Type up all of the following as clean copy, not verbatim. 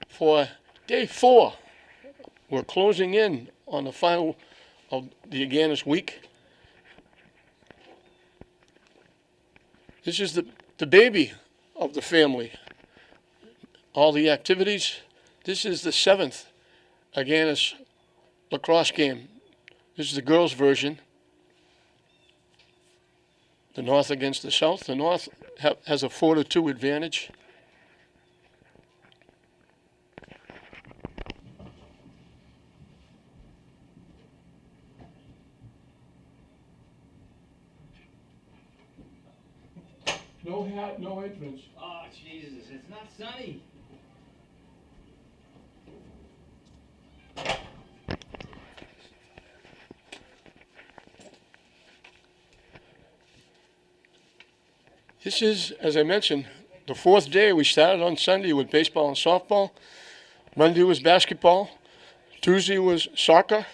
For day 4. We're closing in on the final of the Agganis week. This is the baby of the family. All the activities. This is the 7th Agganis lacrosse game. This is the girls' version. The North against the South. The North has a 4-2 advantage. No hat, no entrance. Oh, Jesus, it's not sunny. This is, as I mentioned, the 4th day. We started on Sunday with baseball and softball. Monday was basketball. Tuesday was soccer.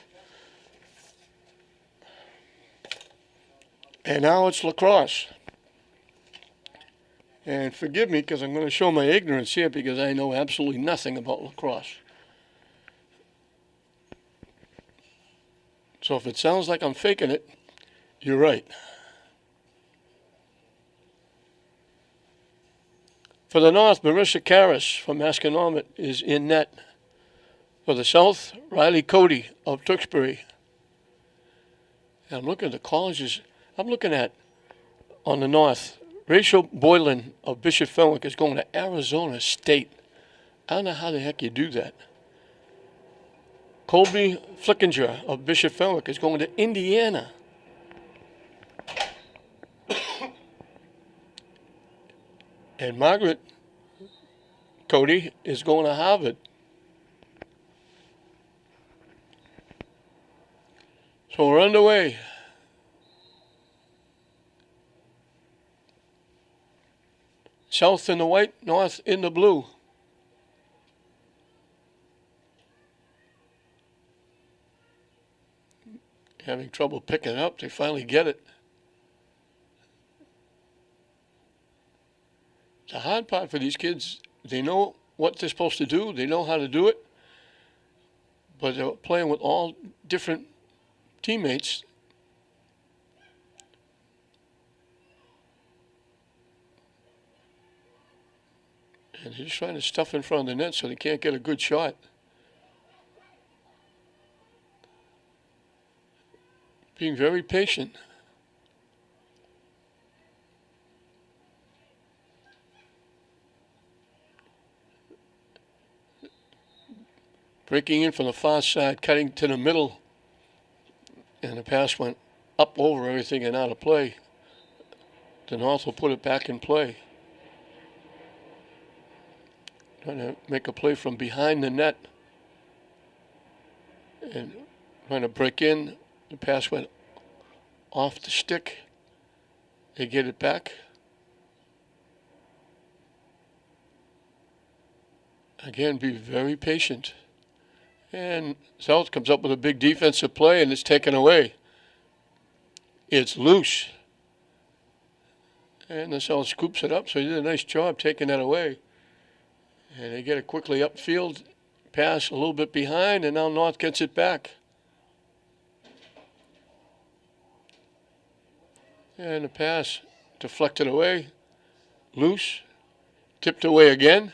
And now it's lacrosse. And forgive me because I'm going to show my ignorance here because I know absolutely nothing about lacrosse. So if it sounds like I'm faking it, you're right. For the North, Marissa Karras from Masconomet is in net. For the South, Riley Cody of Tewksbury. And I'm looking at the colleges. I'm looking at, on the North, Rachel Boylan of Bishop Fenwick is going to Arizona State. I don't know how the heck you do that. Colby Flickinger of Bishop Fenwick is going to Indiana. And Margaret Cody is going to Harvard. So we're underway. South in the white, North in the blue. Having trouble picking it up, they finally get it. The hard part for these kids, they know what they're supposed to do, they know how to do it, but they're playing with all different teammates. And they're just trying to stuff in front of the net so they can't get a good shot. Being very patient. Breaking in from the far side, cutting to the middle. And the pass went up over everything and out of play. The North will put it back in play. Trying to make a play from behind the net. And trying to break in. The pass went off the stick. They get it back. Again, be very patient. And South comes up with a big defensive play and it's taken away. It's loose. And the South scoops it up, so he did a nice job taking that away. And they get it quickly upfield, pass a little bit behind, and now North gets it back. And the pass deflected away, loose, tipped away again.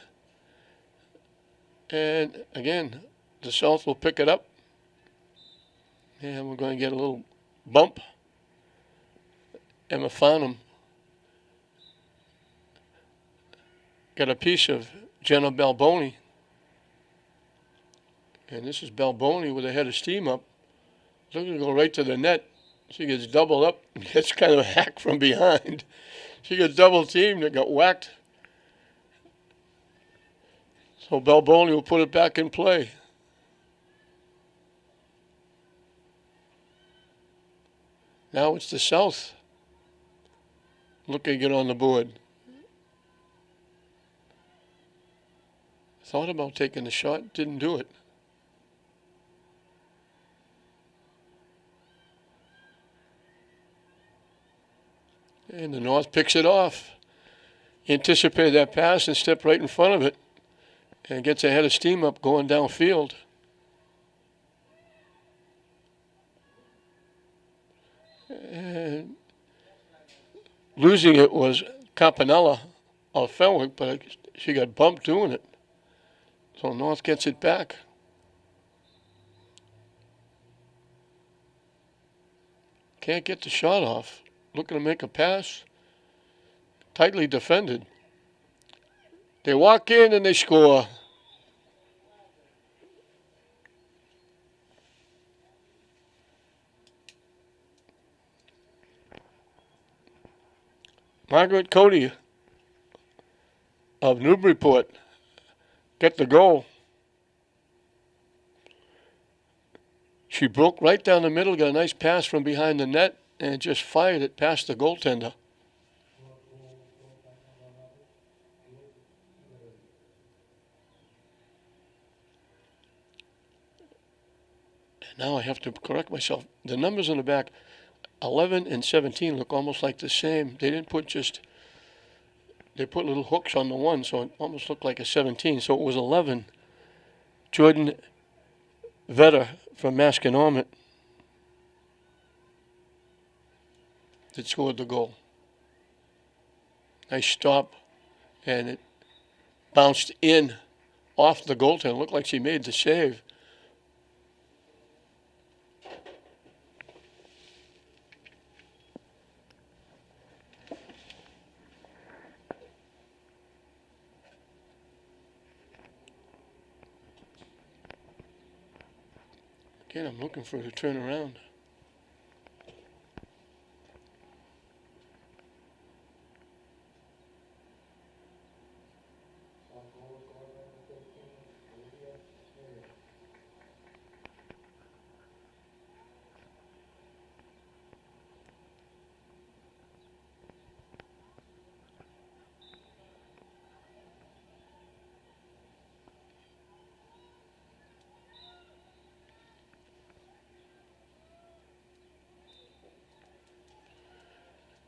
And again, the South will pick it up. And we're going to get a little bump. Emma Farnham got a piece of Jenna Balboni. And this is Balboni with a head of steam up. Looking to go right to the net. She gets doubled up and gets kind of hacked from behind. She gets double teamed and got whacked. So Balboni will put it back in play. Now it's the South looking to get on the board. Thought about taking the shot, didn't do it. And the North picks it off. Anticipated that pass and stepped right in front of it. and gets a head of steam up going downfield. And losing it was Campanella of Fenwick, but she got bumped doing it. So North gets it back. Can't get the shot off. Looking to make a pass. Tightly defended. They walk in and they score. Margaret Cody of Newburyport get the goal. She broke right down the middle, got a nice pass from behind the net, and just fired it past the goaltender. And now I have to correct myself. The numbers on the back, 11 and 17, look almost like the same. They didn't put just, they put little hooks on the one, so it almost looked like a 17. So it was 11. Jordan Vetter from Masconomet that scored the goal. Nice stop, and it bounced in off the goaltender. Looked like she made the save. Again, I'm looking for her to turn around.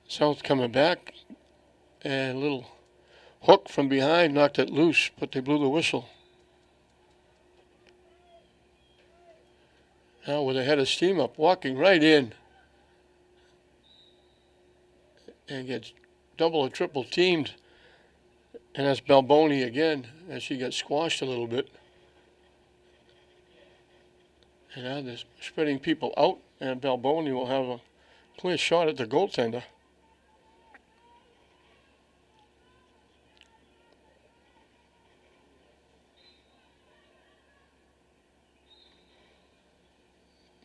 South coming back, and a little hook from behind knocked it loose, but they blew the whistle. Now with a head of steam up, walking right in, and gets double or triple teamed, and that's Balboni again, as she gets squashed a little bit. And now they're spreading people out, and Balboni will have a clear shot at the goaltender.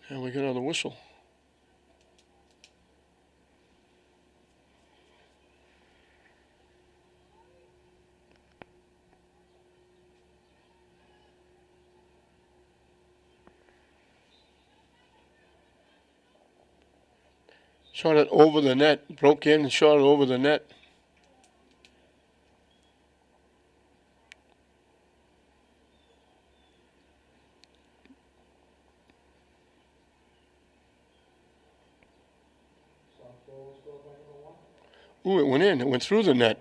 And we get another whistle. Shot it over the net, broke in and shot it over the net. Ooh, it went in. It went through the net.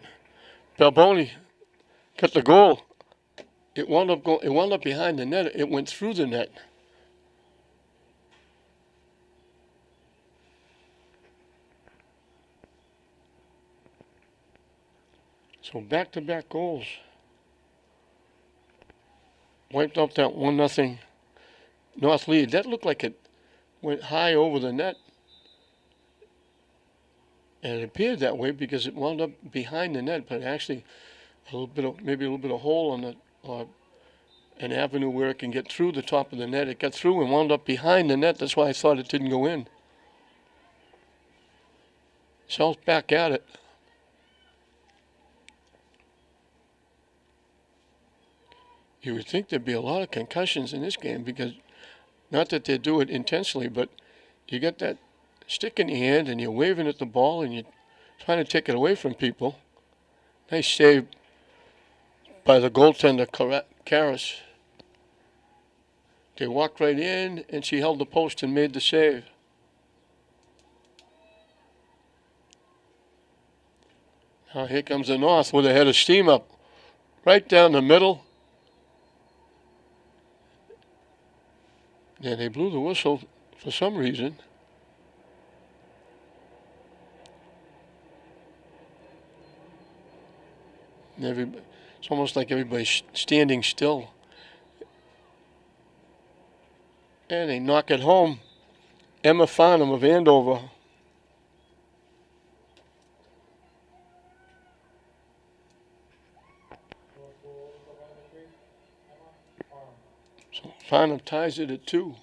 Balboni got the goal. It wound up behind the net. It went through the net. So back-to-back goals. Wiped up that 1-0 North lead. That looked like it went high over the net. And it appeared that way because it wound up behind the net, but actually maybe a little bit of hole on the an avenue where it can get through the top of the net. It got through and wound up behind the net. That's why I thought it didn't go in. South back at it. You would think there'd be a lot of concussions in this game because, not that they do it intentionally, but you get that stick in your hand and you're waving at the ball and you're trying to take it away from people. Nice save by the goaltender, Karras. They walked right in and she held the post and made the save. Now here comes the North with a head of steam up. Right down the middle. Yeah, they blew the whistle for some reason. It's almost like everybody's standing still. And they knock it home. Emma Farnham of Andover. So Farnham ties it at 2.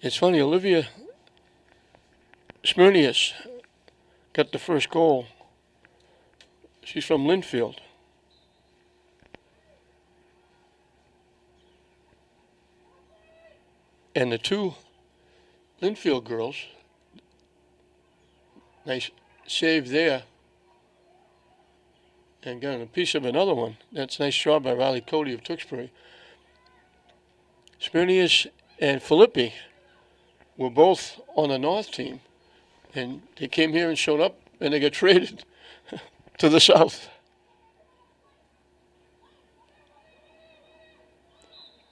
It's funny, Olivia Smyrnius got the first goal. She's from Linfield. And the 2 Linfield girls, nice save there. And got a piece of another one. That's a nice job by Riley Cody of Tewksbury. Smyrnius and Filippi were both on the North team. And they came here and showed up, and they got traded to the South.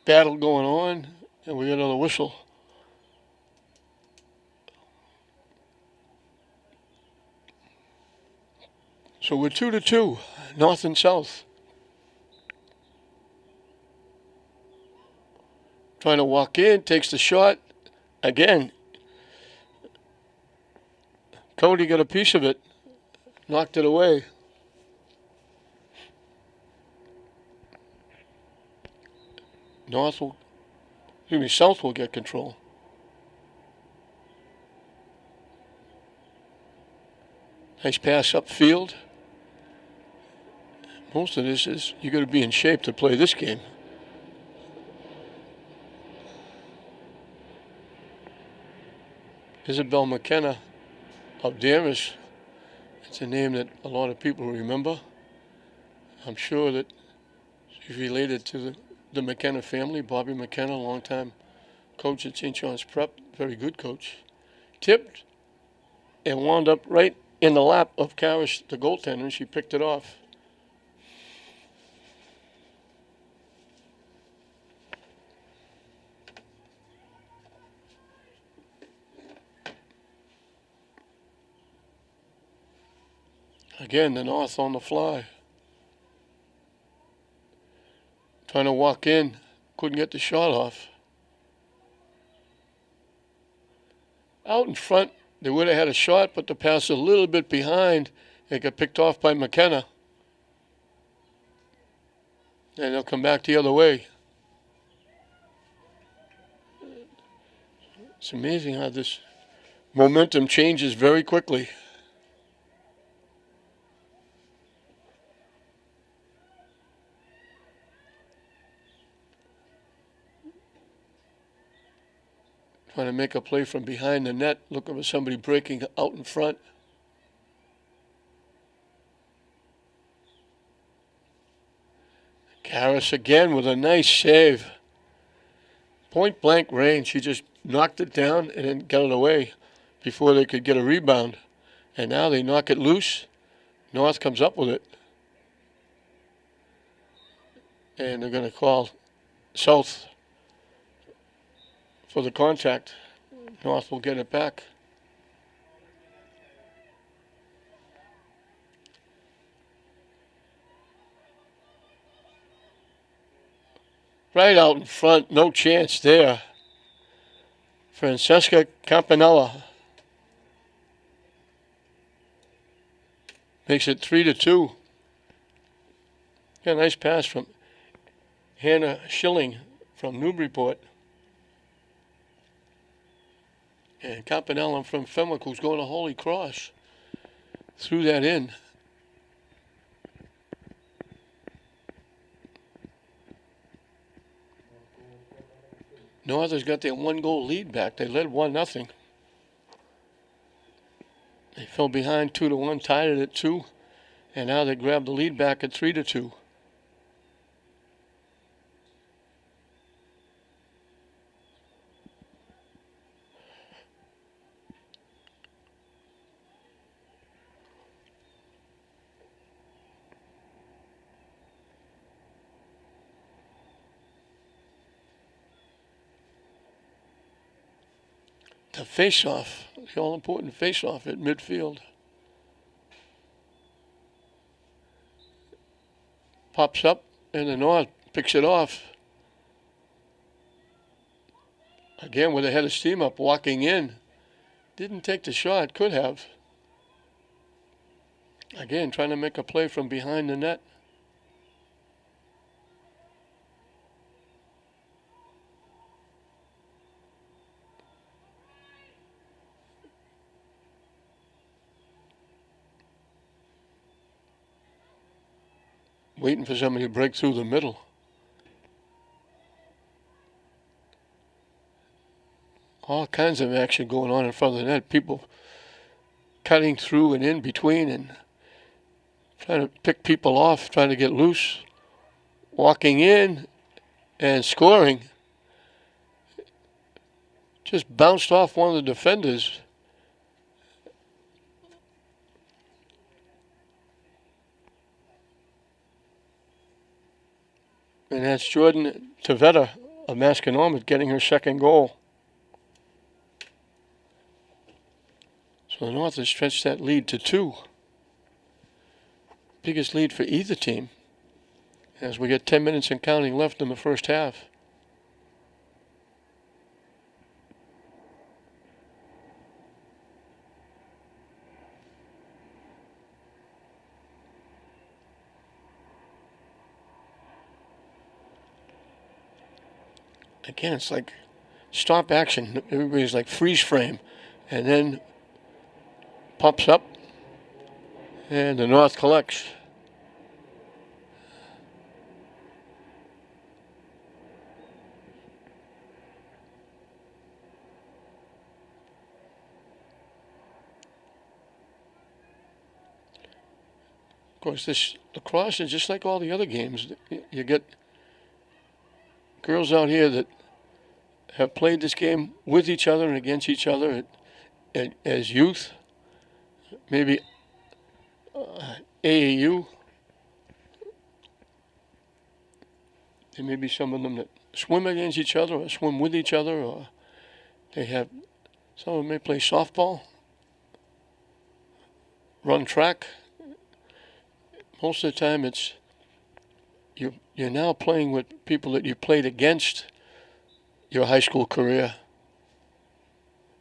Battle going on, and we got another whistle. So we're 2-2, North and South. Trying to walk in, takes the shot. Again, Cody got a piece of it, knocked it away. South will get control. Nice pass upfield. Most of this is you got to be in shape to play this game. Isabel McKenna of Damis. It's a name that a lot of people remember. I'm sure that she's related to the McKenna family. Bobby McKenna, longtime coach at St. John's Prep, very good coach. Tipped and wound up right in the lap of Karras, the goaltender, and she picked it off. Again, the North on the fly. Trying to walk in, couldn't get the shot off. Out in front, they would have had a shot, but the pass a little bit behind. It got picked off by McKenna. And they'll come back the other way. It's amazing how this momentum changes very quickly. Trying to make a play from behind the net, looking for somebody breaking out in front. Karras again with a nice save. Point blank range. He just knocked it down and then got it away before they could get a rebound. And now they knock it loose. North comes up with it. And they're going to call South for the contact. North will get it back. Right out in front, no chance there. Francesca Campanella makes it 3-2. Got a nice pass from Hannah Schilling from Newburyport. And Campanella from Fenwick, who's going to Holy Cross, threw that in. North has got their 1-goal lead back. They led 1-0. They fell behind 2-1, tied it at 2, and now they grabbed the lead back at 3-2. The face-off, the all-important face-off at midfield. Pops up, and the North picks it off. Again, with a head of steam up, walking in. Didn't take the shot, could have. Again, trying to make a play from behind the net. Waiting for somebody to break through the middle. All kinds of action going on in front of the net. People cutting through and in between and trying to pick people off, trying to get loose. Walking in and scoring. Just bounced off one of the defenders. And that's Jordan Tavetta of Masconomet getting her second goal. So the North has stretched that lead to 2. Biggest lead for either team as we get 10 minutes and counting left in the first half. Again, it's like stop action. Everybody's like freeze frame. And then pops up. And the North collects. Of course, this lacrosse is just like all the other games. You get girls out here that have played this game with each other and against each other as youth, maybe AAU. There may be some of them that swim against each other or swim with each other, or they have, some of them may play softball, run track. Most of the time it's you're now playing with people that you played against your high school career.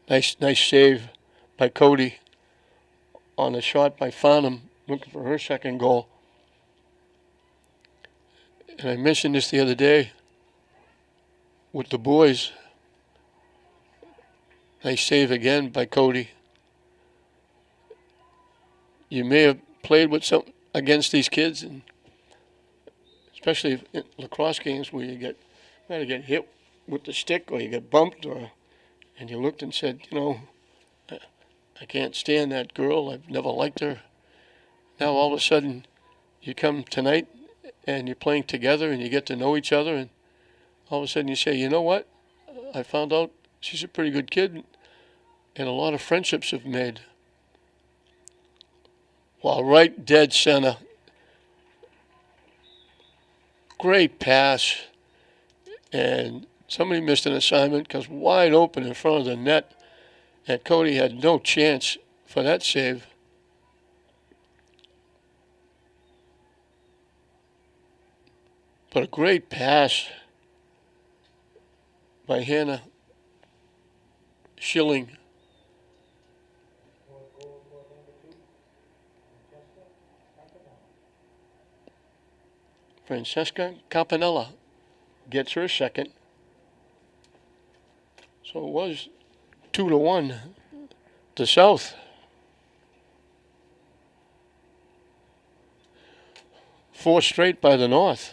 Nice save by Cody on a shot by Farnham, looking for her second goal. And I mentioned this the other day with the boys. Nice save again by Cody. You may have played with against these kids, and especially in lacrosse games where you might have get hit with the stick or you get bumped, and you looked and said, I can't stand that girl. I've never liked her. Now all of a sudden you come tonight and you're playing together and you get to know each other, and all of a sudden you say, you know what? I found out she's a pretty good kid, and a lot of friendships have made. While right dead center. Great pass. And somebody missed an assignment because wide open in front of the net. And Cody had no chance for that save. But a great pass by Hannah Schilling. Francesca Campanella gets her second. So it was 2-1 to South. 4 straight by the North.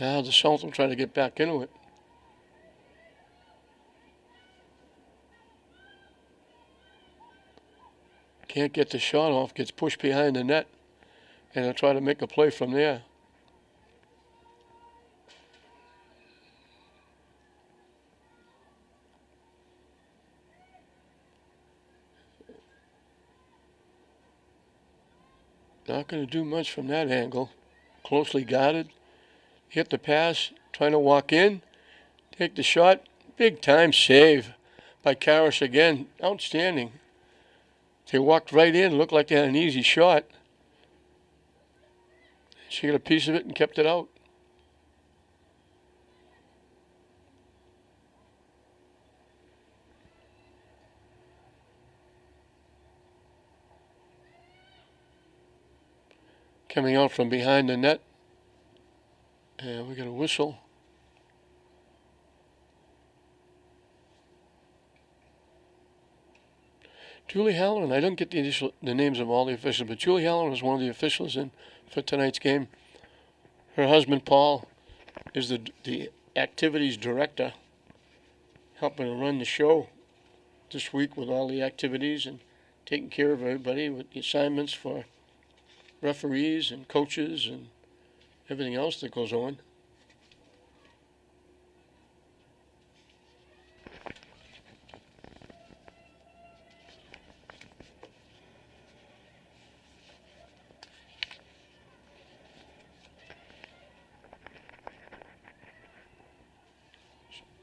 Now the South will try to get back into it. Can't get the shot off, gets pushed behind the net, and they'll try to make a play from there. Not going to do much from that angle. Closely guarded. Hit the pass, trying to walk in, take the shot. Big time save by Karras again. Outstanding. They walked right in, looked like they had an easy shot. She got a piece of it and kept it out. Coming out from behind the net. And we got a whistle. Julie Halloran, I don't get the names of all the officials, but Julie Halloran was one of the officials in for tonight's game. Her husband, Paul, is the activities director, helping to run the show this week with all the activities and taking care of everybody with the assignments for referees and coaches and everything else that goes on.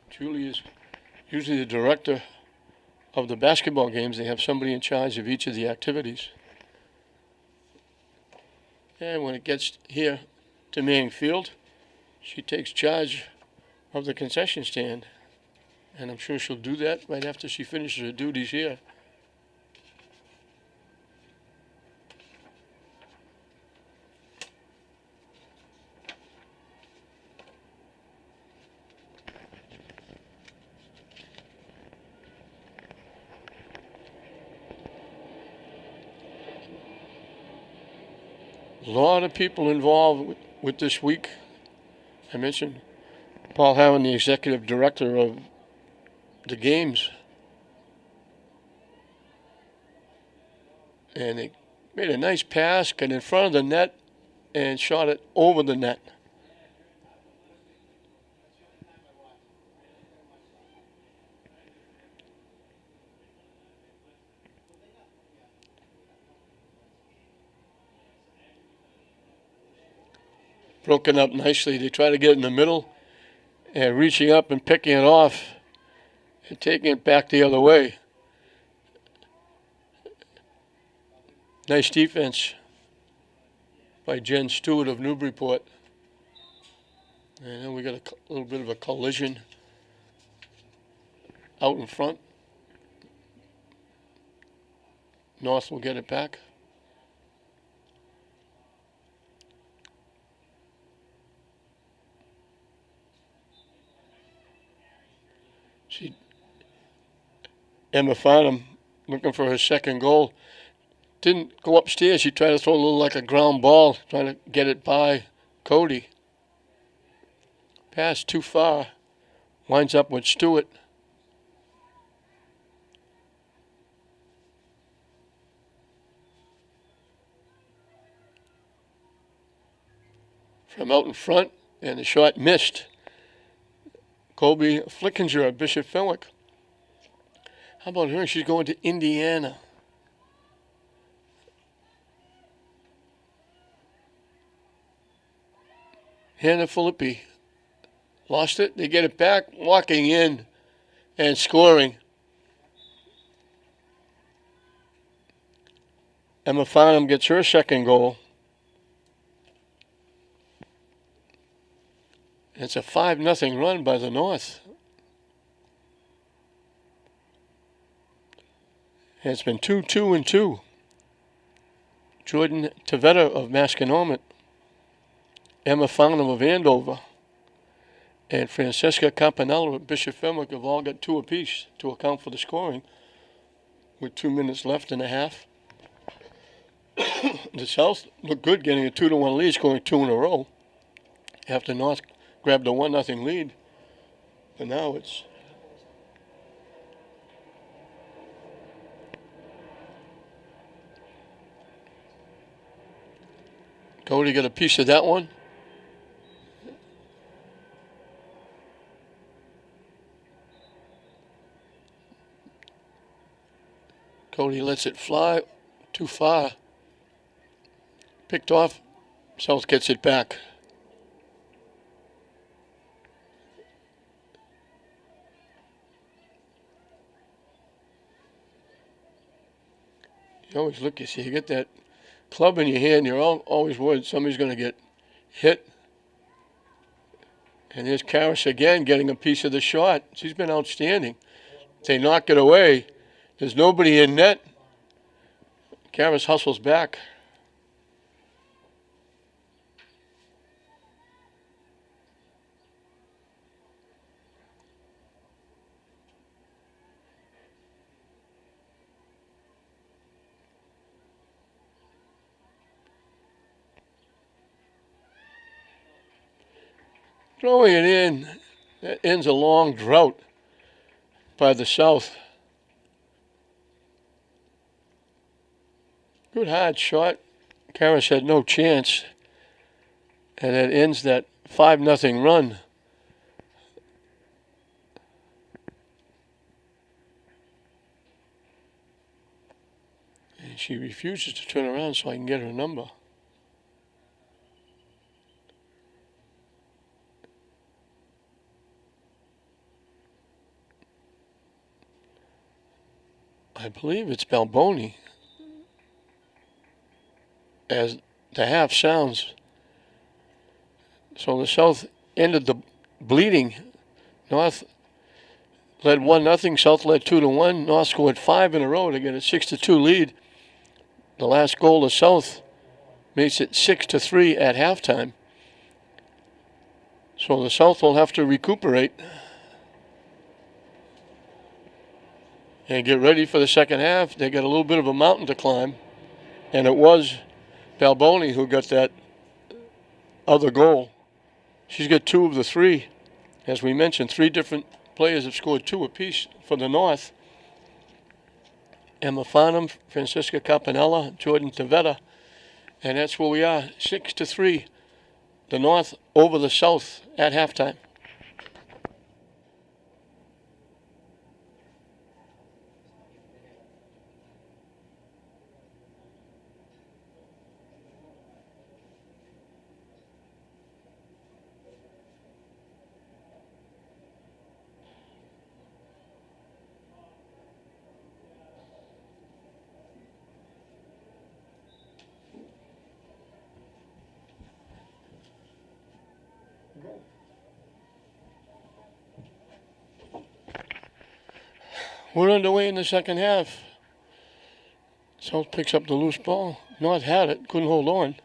Julie is usually the director of the basketball games. They have somebody in charge of each of the activities. And when it gets here to Manning Field, she takes charge of the concession stand. And I'm sure she'll do that right after she finishes her duties here. A lot of people involved with this week. I mentioned Paul Harron, the executive director of the games. And they made a nice pass, got in front of the net, and shot it over the net. Broken up nicely. They try to get it in the middle and reaching up and picking it off and taking it back the other way. Nice defense by Jen Stewart of Newburyport. And then we got a little bit of a collision out in front. North will get it back. Emma Farnham looking for her second goal. Didn't go upstairs. She tried to throw a little like a ground ball, trying to get it by Cody. Pass too far. Winds up with Stewart. From out in front, and the shot missed. Colby Flickinger of Bishop Fenwick. How about her? She's going to Indiana. Hannah Filippi lost it. They get it back, walking in and scoring. Emma Farnham gets her second goal. It's a 5-0 run by the North. And it's been 2-2-2. Jordan Tavetta of Masconomet, Emma Farnham of Andover, and Francesca Campanello of Bishop Fenwick have all got 2 apiece to account for the scoring with 2 minutes left and a half. The South looked good getting a 2-1 lead, scoring 2 in a row after North grabbed a 1-0 lead. But now it's Cody got a piece of that one. Cody lets it fly too far. Picked off. South gets it back. You always look, you see, you get that club in your hand, you're always worried somebody's going to get hit. And here's Karras again getting a piece of the shot. She's been outstanding. They knock it away. There's nobody in net. Karras hustles back. Throwing it in, that ends a long drought by the South. Good hard shot. Karras had no chance. And it ends that 5-0 run. And she refuses to turn around so I can get her number. I believe it's Balboni, as the half sounds. So the South ended the bleeding. North led 1-0. South led 2-1. North scored 5 in a row to get a 6-2 lead. The last goal of South makes it 6-3 at halftime. So the South will have to recuperate and get ready for the second half. They got a little bit of a mountain to climb, and it was Balboni who got that other goal. She's got 2 of the 3. As we mentioned, 3 different players have scored 2 apiece for the North. Emma Farnham, Francisca Campanella, Jordan Tavetta, and that's where we are, 6-3. The North over the South at halftime. We're underway in the second half. South picks up the loose ball. North had it, couldn't hold on.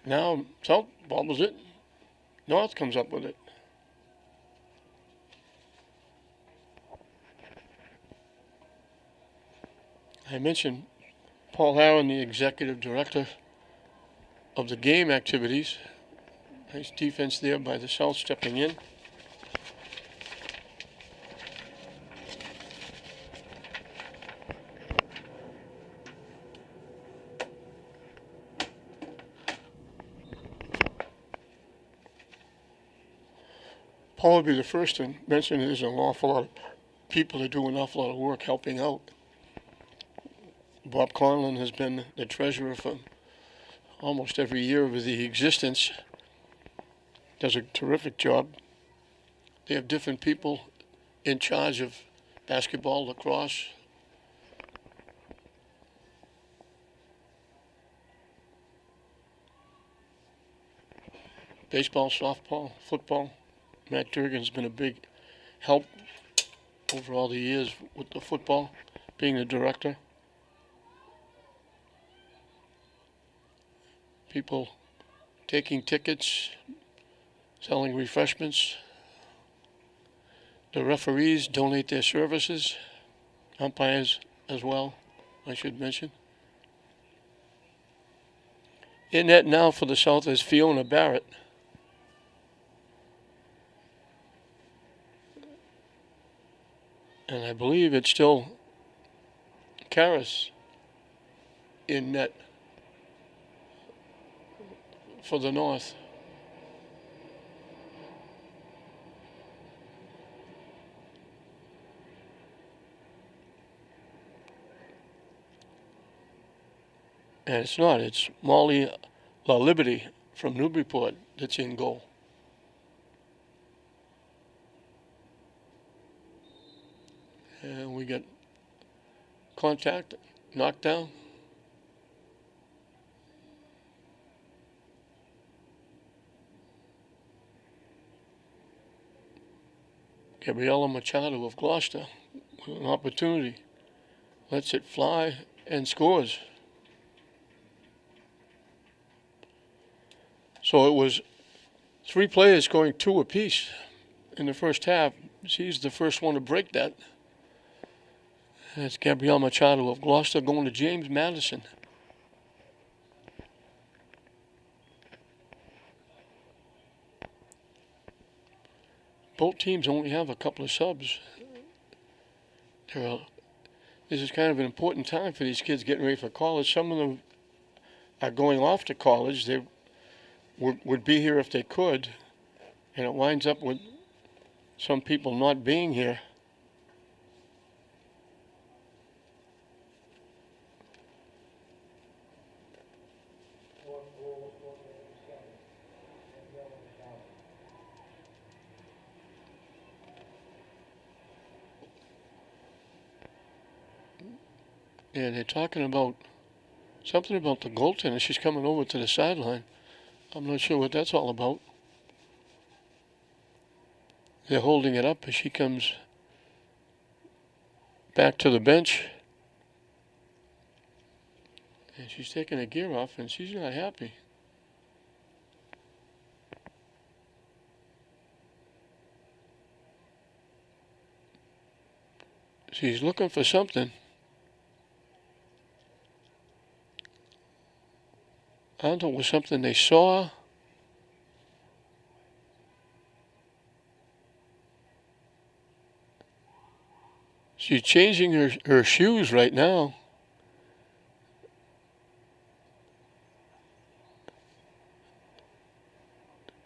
Now South bobbles it. North comes up with it. I mentioned Paul Harron, the executive director of the game activities. Nice defense there by the South stepping in. Paul would be the first to mention there's an awful lot of people that do an awful lot of work helping out. Bob Conlon has been the treasurer for almost every year of the existence. Does a terrific job. They have different people in charge of basketball, lacrosse. Baseball, softball, football. Matt Durgan's been a big help over all the years with the football, being the director. People taking tickets, selling refreshments. The referees donate their services. Umpires as well, I should mention. In net now for the South is Fiona Barrett. And I believe it's still Karras in net for the North. And it's not. It's Molly La Liberty from Newburyport that's in goal. And we got contact, knockdown. Gabriella Machado of Gloucester with an opportunity. Lets it fly and scores. So it was 3 players scoring 2 apiece in the first half. She's the first one to break that. That's Gabrielle Machado of Gloucester going to James Madison. Both teams only have a couple of subs. This is kind of an important time for these kids getting ready for college. Some of them are going off to college. They would be here if they could, and it winds up with some people not being here. And they're talking about something about the goaltender. She's coming over to the sideline. I'm not sure what that's all about. They're holding it up as she comes back to the bench. And she's taking her gear off, and she's not happy. She's looking for something. I don't know, it was something they saw. She's changing her shoes right now.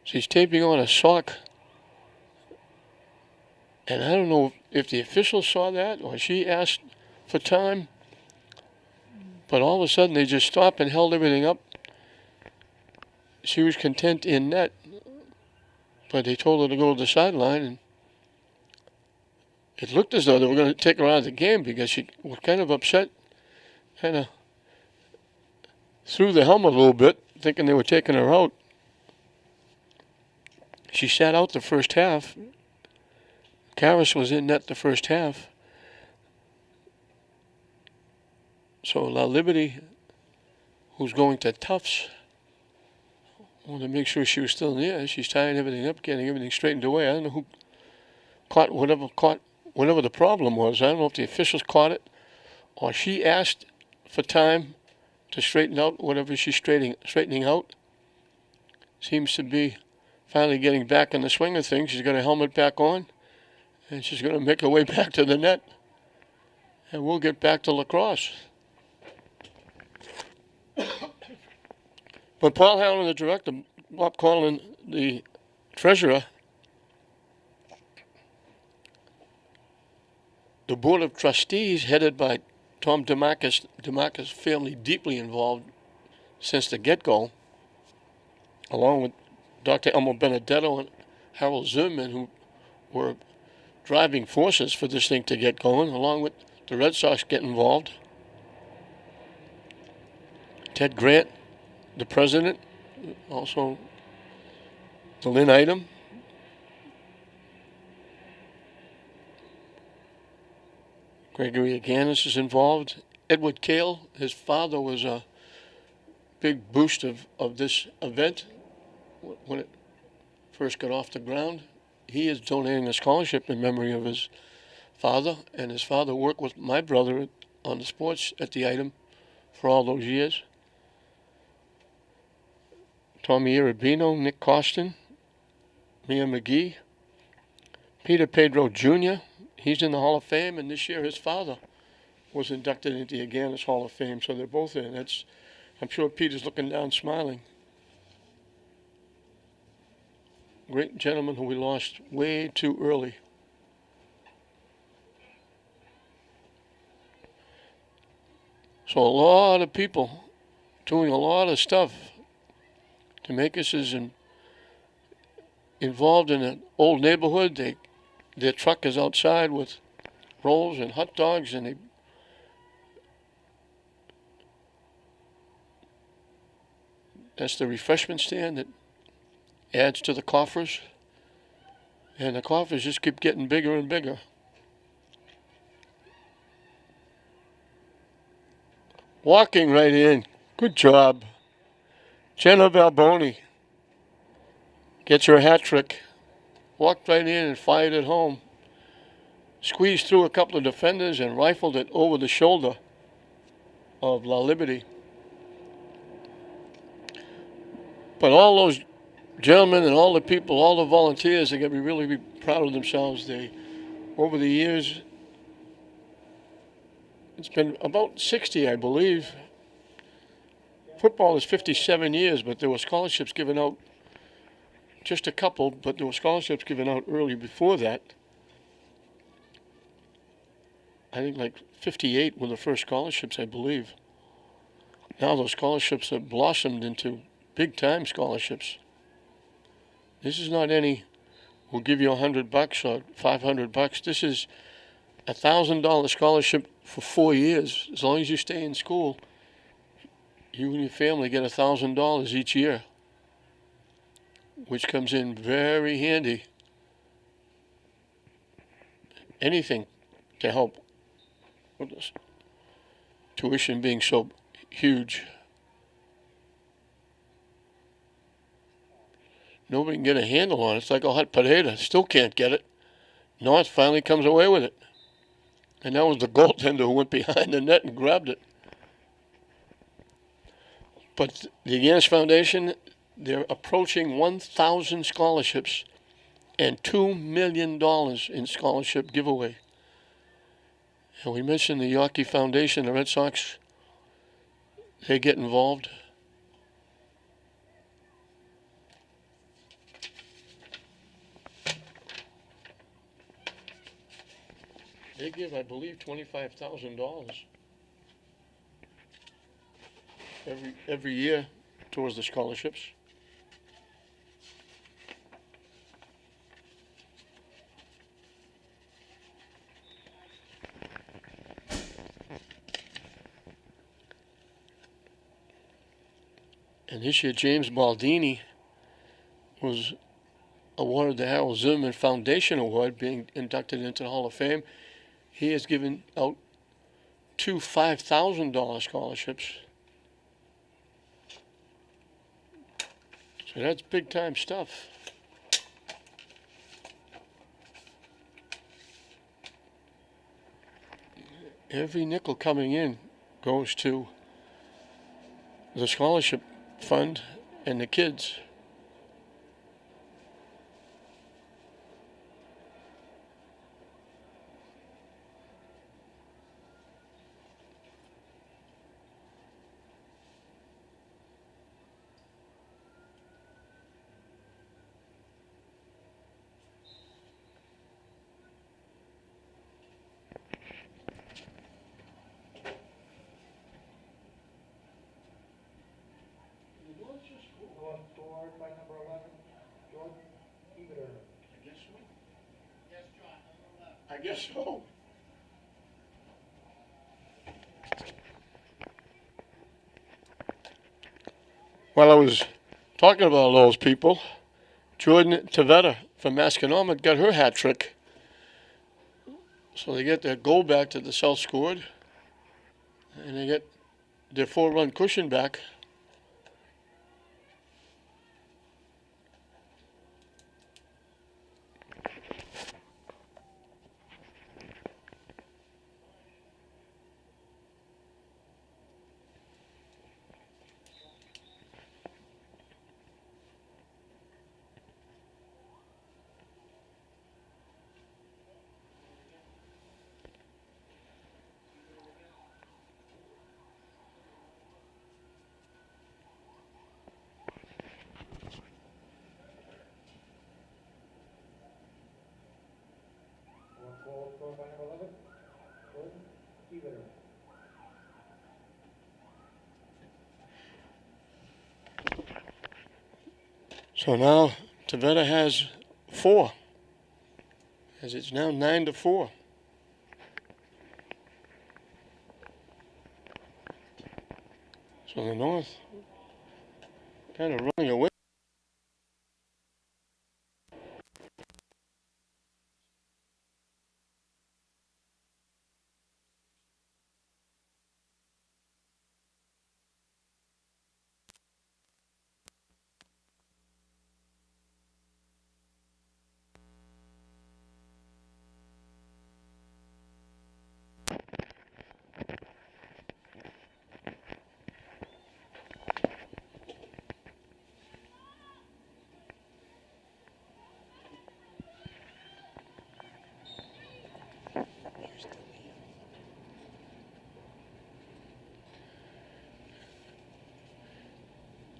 She's taping on a sock. And I don't know if the officials saw that or she asked for time. But all of a sudden they just stopped and held everything up. She was content in net. But they told her to go to the sideline, and it looked as though they were going to take her out of the game because she was kind of upset, kind of threw the helmet a little bit, thinking they were taking her out. She sat out the first half. Karras was in net the first half. So La Liberty, who's going to Tufts, wanted to make sure she was still in the air. She's tying everything up, getting everything straightened away. I don't know who caught whatever the problem was. I don't know if the officials caught it or she asked for time to straighten out whatever she's straightening out. Seems to be finally getting back in the swing of things. She's got her helmet back on, and she's going to make her way back to the net. And we'll get back to lacrosse. But Paul Hallen, the director, Bob Conlon, the treasurer, the board of trustees, headed by Tom DeMarcus family, deeply involved since the get-go, along with Dr. Elmo Benedetto and Harold Zimmerman, who were driving forces for this thing to get going, along with the Red Sox get involved. Ted Grant, the president, also the Lynn item. Gregory Agganis is involved. Edward Cale, his father, was a big boost of this event when it first got off the ground. He is donating a scholarship in memory of his father, and his father worked with my brother on the sports at the item for all those years. Tommy Irabino, Nick Costin, Mia McGee, Peter Pedro Jr., he's in the Hall of Fame, and this year his father was inducted into the Agganis Hall of Fame, so they're both in. I'm sure Peter's looking down smiling. Great gentleman who we lost way too early. So a lot of people doing a lot of stuff to make us as involved in an old neighborhood. Their truck is outside with rolls and hot dogs, and that's the refreshment stand that adds to the coffers. And the coffers just keep getting bigger and bigger. Walking right in. Good job. Jenna Balboni gets her hat trick. Walked right in and fired it home. Squeezed through a couple of defenders and rifled it over the shoulder of La Liberty. But all those gentlemen and all the people, all the volunteers, they got to really be proud of themselves. Over the years, it's been about 60, I believe. Football is 57 years, but there were scholarships given out, just a couple, but there were scholarships given out early before that. I think like 58 were the first scholarships, I believe. Now those scholarships have blossomed into big-time scholarships. This is not any, we'll give you $100 or $500. This is a $1,000 scholarship for 4 years. As long as you stay in school, you and your family get $1,000 each year, which comes in very handy. Anything to help with this tuition being so huge. Nobody can get a handle on it. It's like a hot potato. Still can't get it. North finally comes away with it. And that was the goaltender who went behind the net and grabbed it. But the Agganis Foundation, they're approaching 1,000 scholarships and $2 million in scholarship giveaway. And we mentioned the Yawkey Foundation, the Red Sox, they get involved. They give, I believe, $25,000 every year towards the scholarships. And this year, James Baldini was awarded the Harold Zimmerman Foundation Award, being inducted into the Hall of Fame. He has given out 2 $5,000 scholarships. So that's big time stuff. Every nickel coming in goes to the scholarship fund and the kids. I guess so. While I was talking about those people, Jordan Tavetta from Masconomet got her hat trick. So they get their goal back to the South scored, and they get their 4-run cushion back. So now Taveta has 4, as it's now 9-4. So the North kind of running away.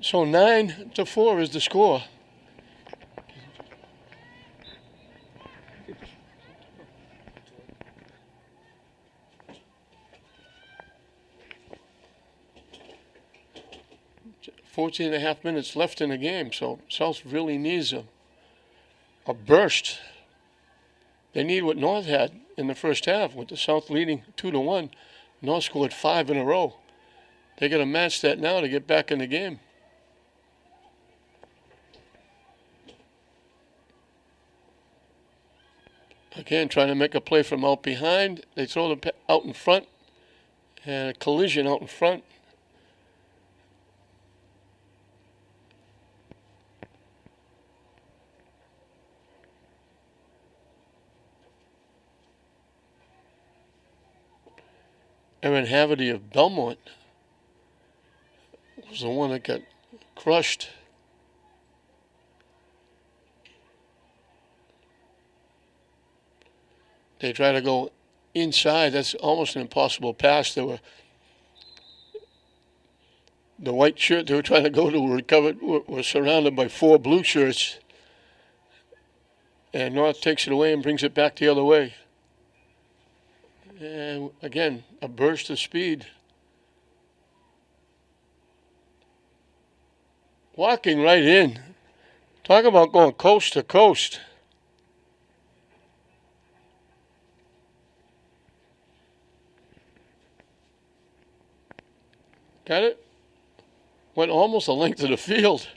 So 9-4 is the score. Fourteen and a half minutes left in the game, so South really needs a burst. They need what North had in the first half, with the South leading 2-1. North scored 5 in a row. They got to match that now to get back in the game. Again, trying to make a play from out behind. They throw the out in front, and a collision out in front. Aaron Haverty of Belmont was the one that got crushed. They try to go inside. That's almost an impossible pass. The white shirt they were trying to go to were surrounded by 4 blue shirts. And North takes it away and brings it back the other way. And again, a burst of speed. Walking right in. Talk about going coast to coast. Got it? Went almost the length of the field.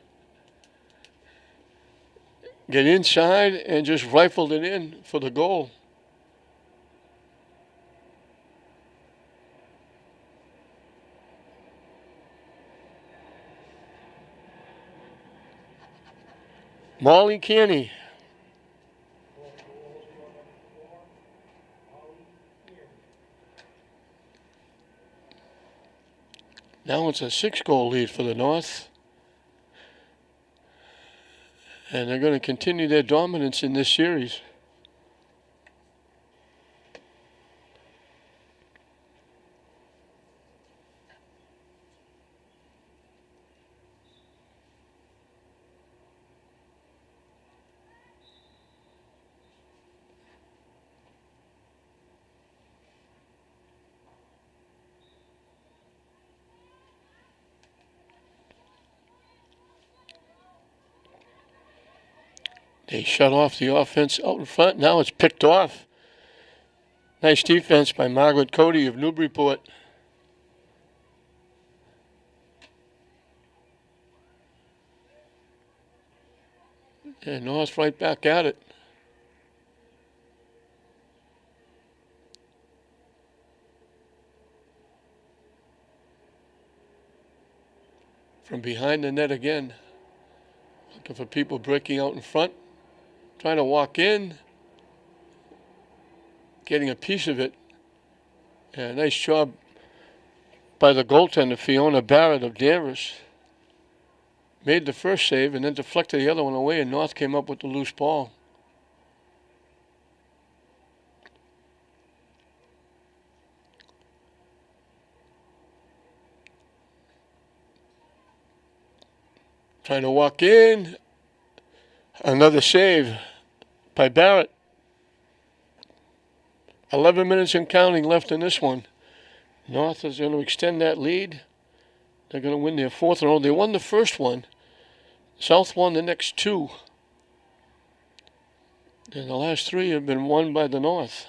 Get inside and just rifled it in for the goal. Molly Kearney. Now it's a 6-goal lead for the North. And they're going to continue their dominance in this series. They shut off the offense out in front. Now it's picked off. Nice defense by Margaret Cody of Newburyport. And North right back at it. From behind the net again. Looking for people breaking out in front. Trying to walk in. Getting a piece of it. And a nice job by the goaltender, Fiona Barrett of Danvers. Made the first save and then deflected the other one away, and North came up with the loose ball. Trying to walk in. Another save by Barrett. 11 minutes and counting left in this one. North is going to extend that lead. They're going to win their fourth in a row. They won the first one. South won the next two. And the last three have been won by the North.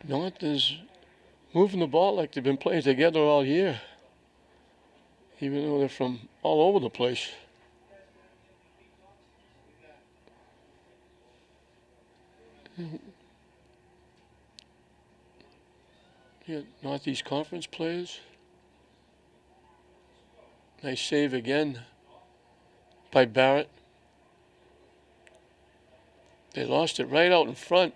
North is moving the ball like they've been playing together all year, even though they're from all over the place. Yeah, Northeast Conference players. Nice save again by Barrett. They lost it right out in front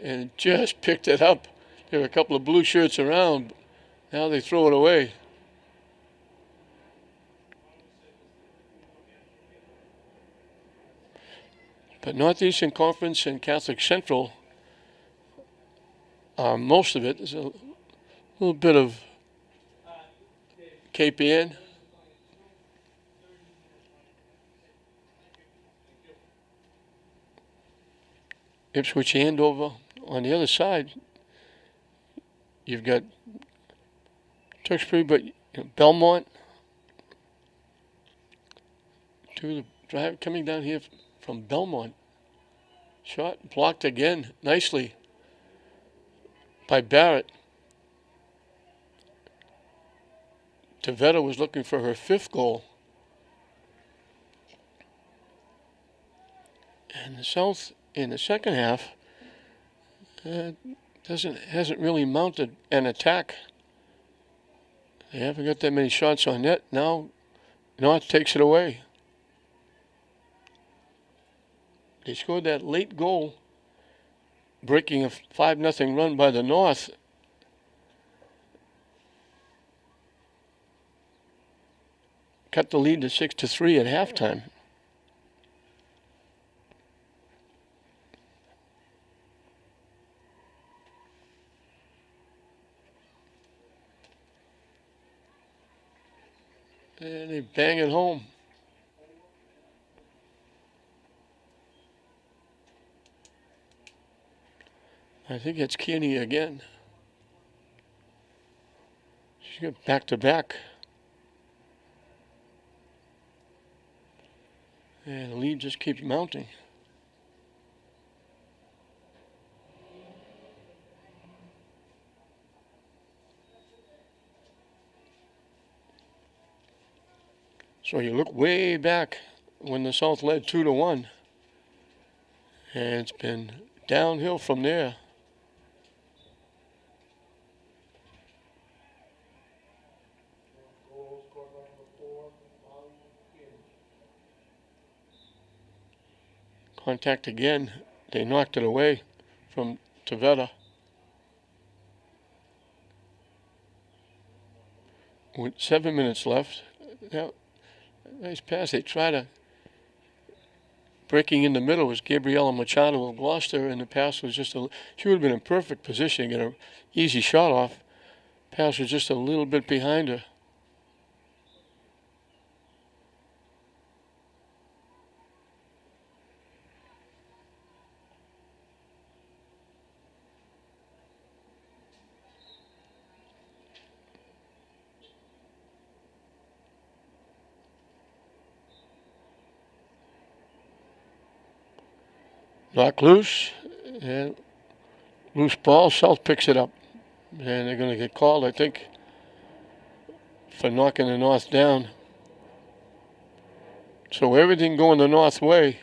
and just picked it up. There were a couple of blue shirts around. Now they throw it away. But Northeastern Conference and Catholic Central, most of it is a little bit of KPN. Ipswich Andover. On the other side, you've got Tewksbury, but Belmont. To the drive coming down here from Belmont. Shot blocked again nicely by Barrett. Tavetta was looking for her fifth goal. And the South in the second half hasn't really mounted an attack. They haven't got that many shots on net. Now North takes it away. They scored that late goal, breaking a 5-0 run by the North. Cut the lead to 6-3 at halftime. And they bang it home. I think it's Kearney again. She's got back-to-back. And the lead just keeps mounting. So you look way back when the South led 2-1. And it's been downhill from there. Contact again. They knocked it away from Tavetta. With 7 minutes left. Now, nice pass. They try to. Breaking in the middle was Gabriella Machado of Gloucester, and the pass was just a. She would have been in perfect position to get an easy shot off. Pass was just a little bit behind her. Knocked loose, and loose ball. South picks it up, and they're going to get called, I think, for knocking the North down. So everything going the North way.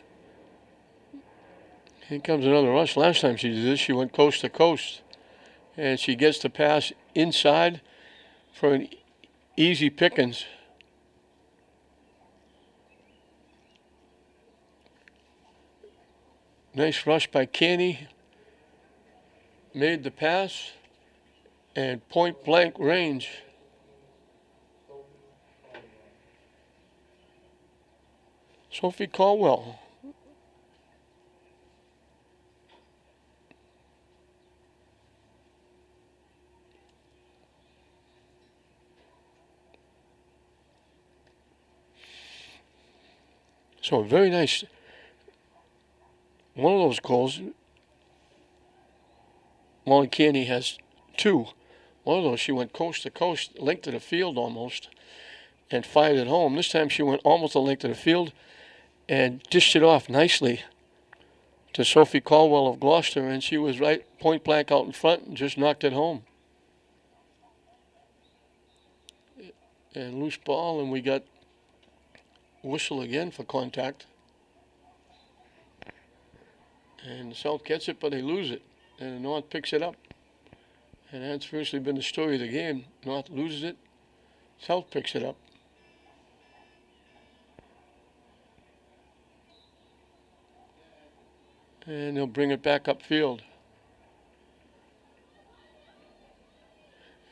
Here comes another rush. Last time she did this, she went coast to coast, and she gets the pass inside for an easy pickings. Nice rush by Kearney. Made the pass. and point blank range. Sophie Caldwell. So very nice. One of those goals, Molly Candy has two. One of those, she went coast to coast, length of the field almost, and fired it home. This time she went almost the length of the field and dished it off nicely to Sophie Caldwell of Gloucester, and she was right point blank out in front and just knocked it home. And loose ball, and we got whistle again for contact. And the South gets it, but they lose it. And the North picks it up. And that's virtually been the story of the game. North loses it, South picks it up. And they'll bring it back upfield.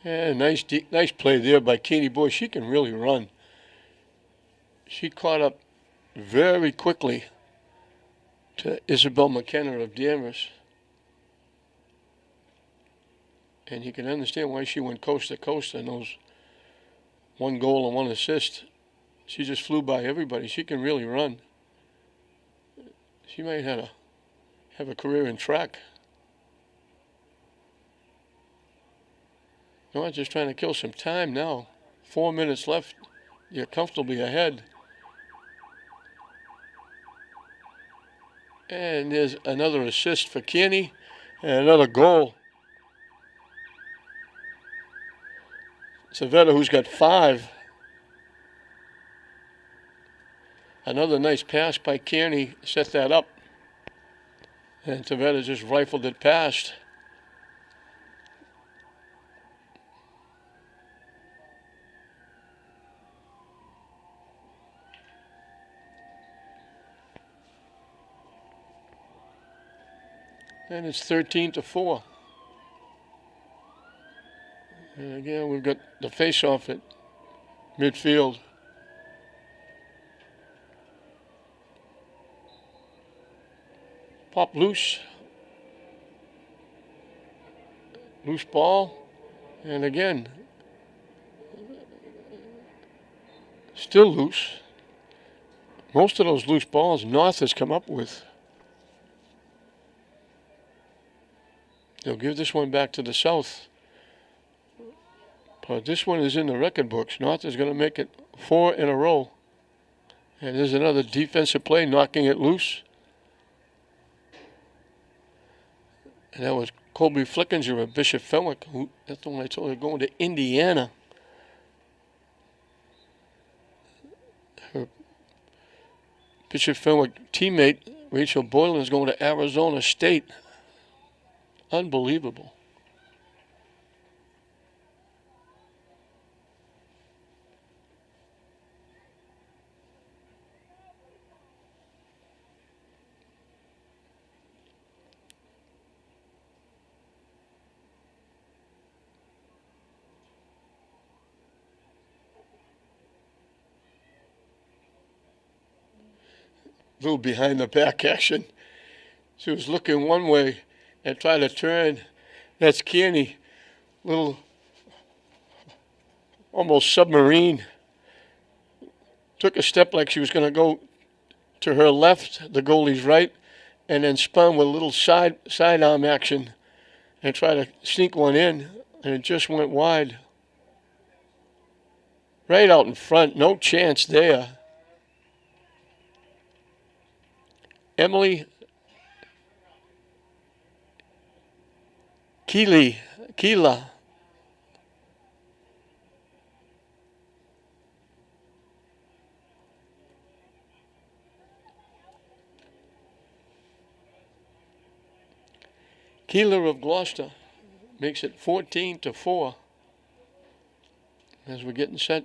And nice play there by Keeney. Boy, she can really run. She caught up very quickly to Isabel McKenna of Danvers. And you can understand why she went coast to coast on those 1 goal and 1 assist. She just flew by everybody. She can really run. She might have a career in track. No, I'm just trying to kill some time now. 4 minutes left. You're comfortably ahead. And there's another assist for Kearney and another goal. Savetta, who's got 5. Another nice pass by Kearney set that up. And Savetta just rifled it past. And it's 13-4. And again, we've got the face-off at midfield. Pop loose. Loose ball. And again, still loose. Most of those loose balls North has come up with. They'll give this one back to the South. But this one is in the record books. North is going to make it 4 in a row. And there's another defensive play, knocking it loose. And that was Colby Flickinger of Bishop Fenwick. That's the one I told her going to Indiana. Her Bishop Fenwick teammate, Rachel Boylan, is going to Arizona State. Unbelievable. Little behind the back action. She was looking one way and tried to turn. That's Kearney. Little almost submarine. Took a step like she was going to go to her left, the goalie's right, and then spun with a little sidearm action and tried to sneak one in, and it just went wide. Right out in front, no chance there. Emily Keela. Keeler of Gloucester makes it 14-4 as we're getting set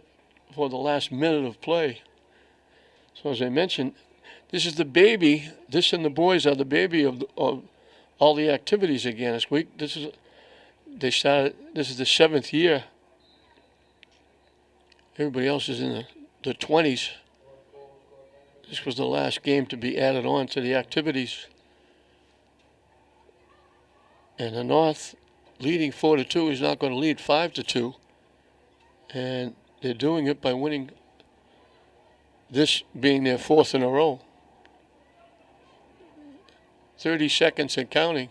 for the last minute of play. So as I mentioned, this is the baby. This and the boys are the baby of all the activities again this week. This is They started, this is the 7th year. Everybody else is in the 20s. This was the last game to be added on to the activities. And the North, leading 4-2, is not going to lead 5-2. And they're doing it by winning, this being their 4th in a row. 30 seconds and counting.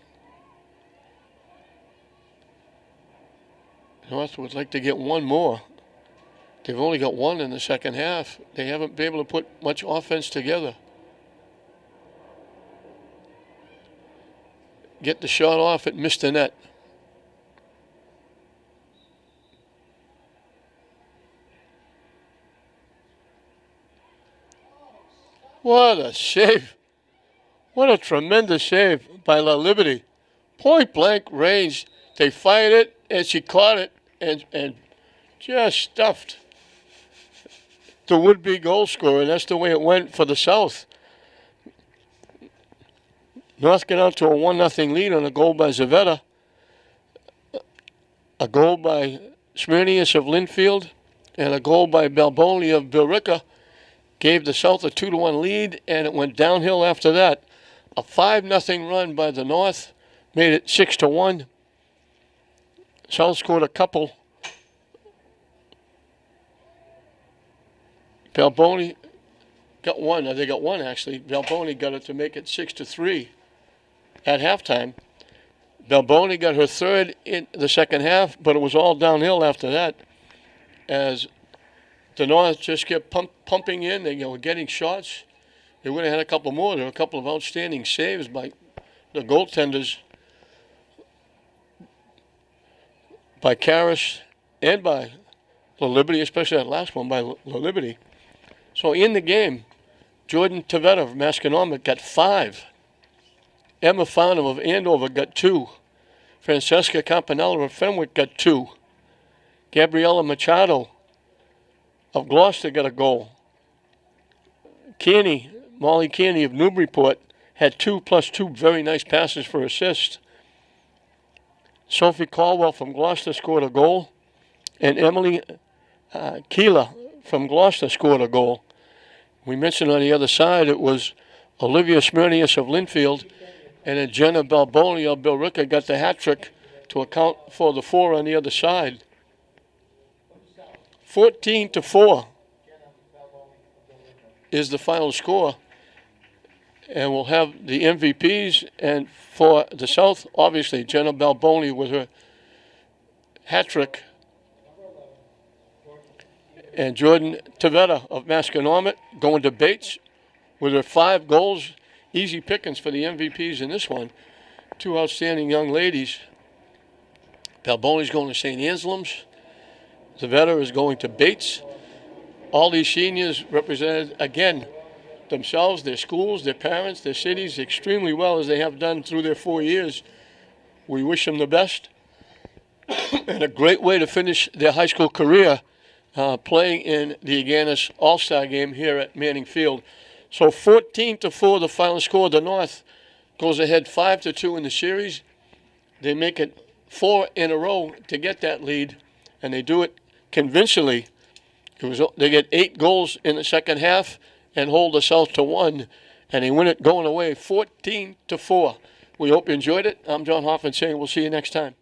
North would like to get one more. They've only got one in the second half. They haven't been able to put much offense together. Get the shot off, it missed the net. What a save. What a tremendous save by La Liberty. Point blank range. They fired it and she caught it and just stuffed the would-be goal scorer. And that's the way it went for the South. North get out to a 1-0 lead on a goal by Zavetta. A goal by Smirnius of Linfield and a goal by Balboni of Billerica gave the South a 2-1 lead, and it went downhill after that. A 5-0 run by the North made it 6-1. South scored a couple. Balboni got one. They got one, actually. Balboni got it to make it 6-3 at halftime. Balboni got her third in the second half, but it was all downhill after that as the North just kept pumping in. They were getting shots. They would have had a couple more. There were a couple of outstanding saves by the goaltenders, by Karras and by La Liberty, especially that last one by La Liberty. So in the game, Jordan Tavetta of Masconomet got 5. Emma Farnham of Andover got 2. Francesca Campanella of Fenwick got 2. Gabriella Machado of Gloucester got a goal. Molly Kearney of Newburyport had 2 plus 2 very nice passes for assist. Sophie Caldwell from Gloucester scored a goal. And Emily Keeler from Gloucester scored a goal. We mentioned on the other side it was Olivia Smirnius of Linfield and then Jenna Balboni of Billerica got the hat trick to account for the 4 on the other side. 14-4 is the final score. And we'll have the MVPs, and for the South, obviously, Jenna Balboni with her hat trick. And Jordan Tavetta of Masconomet going to Bates with her 5 goals. Easy pickings for the MVPs in this one. 2 outstanding young ladies. Balboni's going to St. Anselm's. Tavetta is going to Bates. All these seniors represented, again, themselves, their schools, their parents, their cities extremely well as they have done through their 4 years. We wish them the best. And a great way to finish their high school career playing in the Agganis All-Star game here at Manning Field. So 14-4 the final score. The North goes ahead 5-2 in the series. They make it 4 in a row to get that lead, and they do it convincingly. They get 8 goals in the second half and hold the South to 1, and they win it going away 14-4. We hope you enjoyed it. I'm John Hoffman saying we'll see you next time.